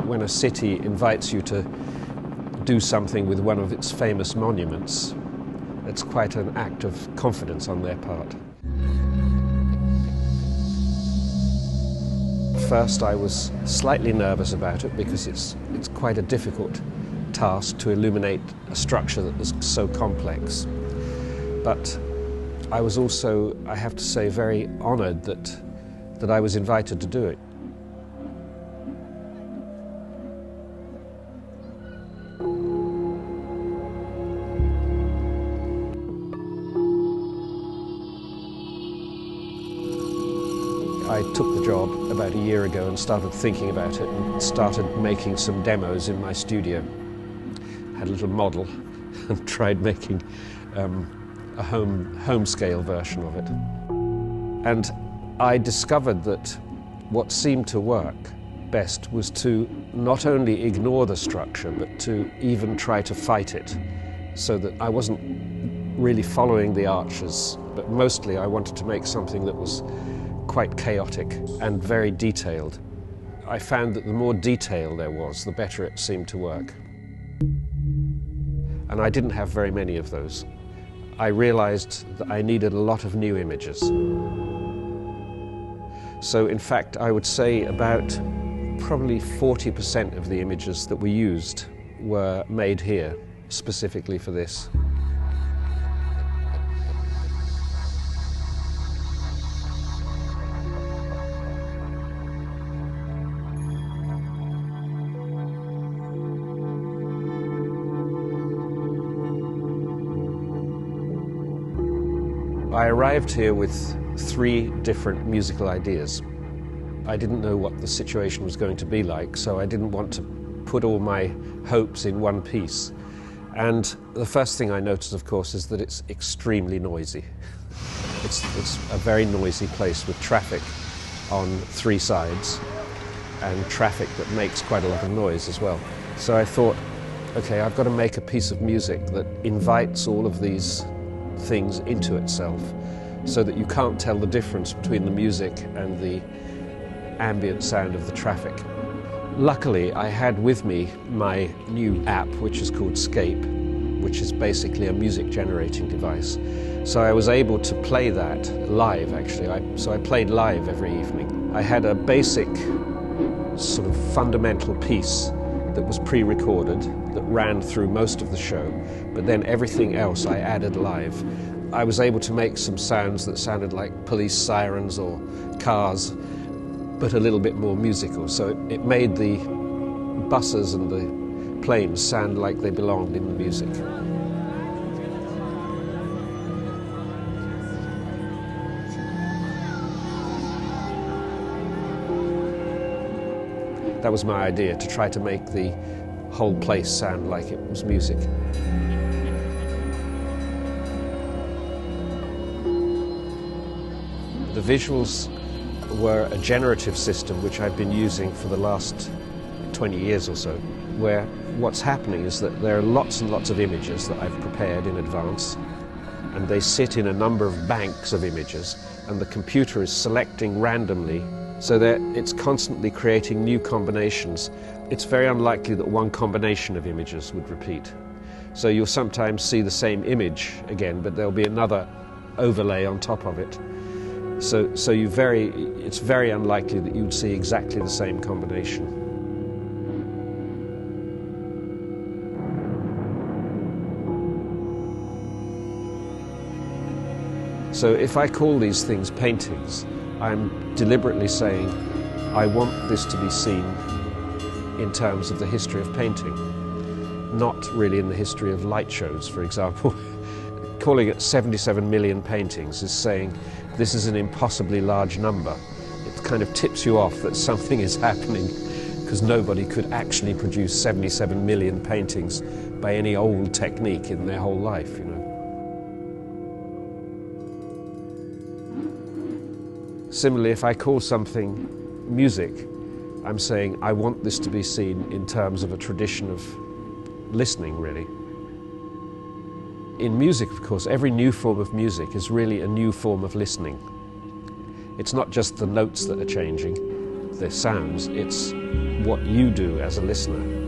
When a city invites you to do something with one of its famous monuments, it's quite an act of confidence on their part. First, I was slightly nervous about it because it's quite a difficult task to illuminate a structure that was so complex. But I was also, I have to say, very honored that I was invited to do it. I took the job about a year ago and started thinking about it and started making some demos in my studio. Had a little model and tried making a home scale version of it. And I discovered that what seemed to work best was to not only ignore the structure but to even try to fight it, so that I wasn't really following the arches, but mostly I wanted to make something that was quite chaotic and very detailed. I found that the more detail there was, the better it seemed to work. And I didn't have very many of those. I realized that I needed a lot of new images. So in fact, I would say about probably 40% of the images that we used were made here, specifically for this. I arrived here with 3 different musical ideas. I didn't know what the situation was going to be like, so I didn't want to put all my hopes in one piece. And the first thing I noticed, of course, is that it's extremely noisy. It's a very noisy place with traffic on 3 sides and traffic that makes quite a lot of noise as well. So I thought, okay, I've got to make a piece of music that invites all of these things into itself so that you can't tell the difference between the music and the ambient sound of the traffic. Luckily, I had with me my new app, which is called Scape, which is basically a music generating device. So I was able to play that live, actually. So I played live every evening. I had a basic sort of fundamental piece that was pre-recorded, that ran through most of the show, but then everything else I added live. I was able to make some sounds that sounded like police sirens or cars, but a little bit more musical. So it made the buses and the planes sound like they belonged in the music. That was my idea, to try to make the whole place sound like it was music. The visuals were a generative system which I've been using for the last 20 years or so, where what's happening is that there are lots and lots of images that I've prepared in advance, and they sit in a number of banks of images, and the computer is selecting randomly so that it's constantly creating new combinations. It's very unlikely that one combination of images would repeat. So you'll sometimes see the same image again, but there'll be another overlay on top of it. So it's very unlikely that you'd see exactly the same combination. So if I call these things paintings, I'm deliberately saying I want this to be seen in terms of the history of painting, not really in the history of light shows, for example. Calling it 77 million paintings is saying this is an impossibly large number. It kind of tips you off that something is happening, because nobody could actually produce 77 million paintings by any old technique in their whole life, you know. Similarly, if I call something music, I'm saying I want this to be seen in terms of a tradition of listening, really. In music, of course, every new form of music is really a new form of listening. It's not just the notes that are changing, the sounds, it's what you do as a listener.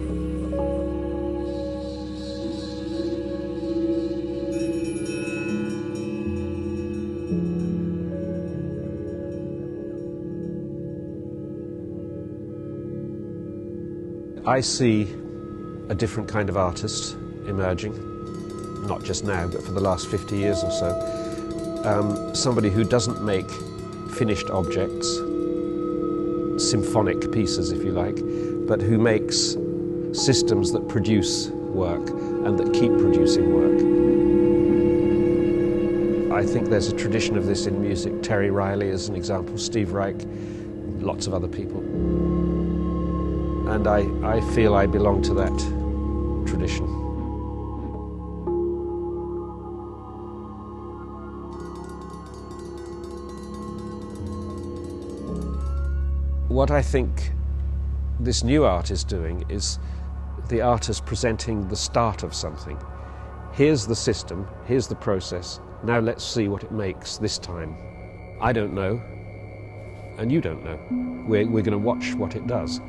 I see a different kind of artist emerging, not just now, but for the last 50 years or so. Somebody who doesn't make finished objects, symphonic pieces if you like, but who makes systems that produce work and that keep producing work. I think there's a tradition of this in music. Terry Riley is an example, Steve Reich, lots of other people. And I feel I belong to that tradition. What I think this new art is doing is the artist presenting the start of something. Here's the system, here's the process, now let's see what it makes this time. I don't know, and you don't know. We're going to watch what it does.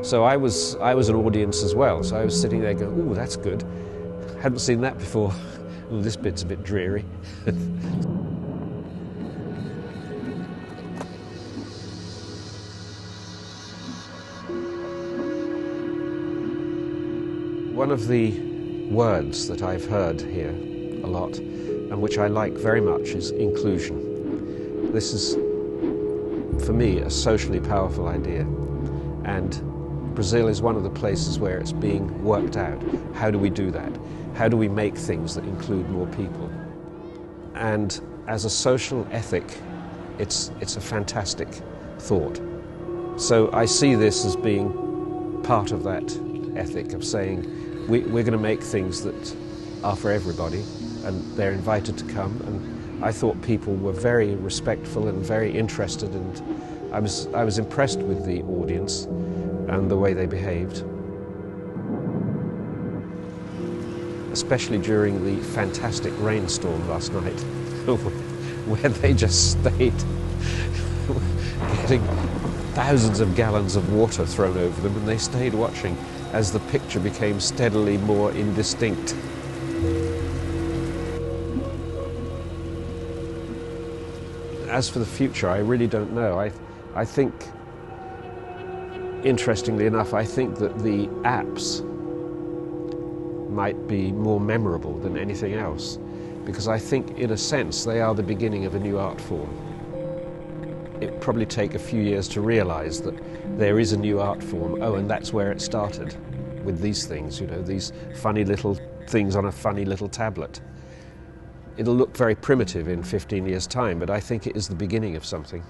So I was an audience as well, so I was sitting there going, ooh, that's good. Hadn't seen that before. Ooh, this bit's a bit dreary. One of the words that I've heard here a lot, and which I like very much, is inclusion. This is, for me, a socially powerful idea. And Brazil is one of the places where it's being worked out. How do we do that? How do we make things that include more people? And as a social ethic, it's a fantastic thought. So I see this as being part of that ethic of saying we're going to make things that are for everybody, and they're invited to come. And I thought people were very respectful and very interested, and I was impressed with the audience and the way they behaved. Especially during the fantastic rainstorm last night, where they just stayed getting thousands of gallons of water thrown over them, and they stayed watching as the picture became steadily more indistinct. As for the future, I really don't know. I think, interestingly enough, I think that the apps might be more memorable than anything else, because I think, in a sense, they are the beginning of a new art form. It probably take a few years to realize that there is a new art form. Oh, and that's where it started, with these things, you know, these funny little things on a funny little tablet. It'll look very primitive in 15 years' time, but I think it is the beginning of something.